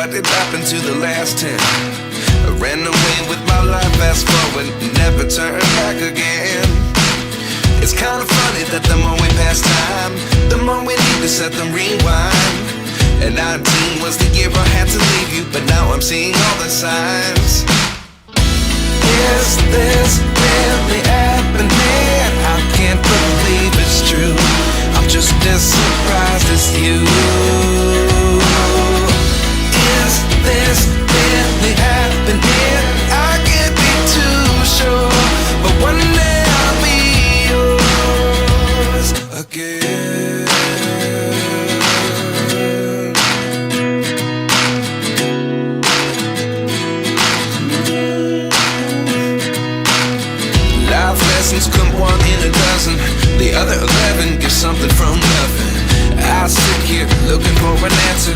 what did happen to the last 10? I ran away with my life, fast forward, never turn back again. It's kind of funny that the more we pass time, the more we need to set them rewind. And 19 was the year I had to leave you, but now I'm seeing all the signs. Is this really happening? I can't believe it's true. I'm just as surprised as you. Is this really happening? I can't be too sure, but one day I'll be yours again. Life lessons come one in a dozen. The other 11 get something from nothing. I sit here looking for an answer.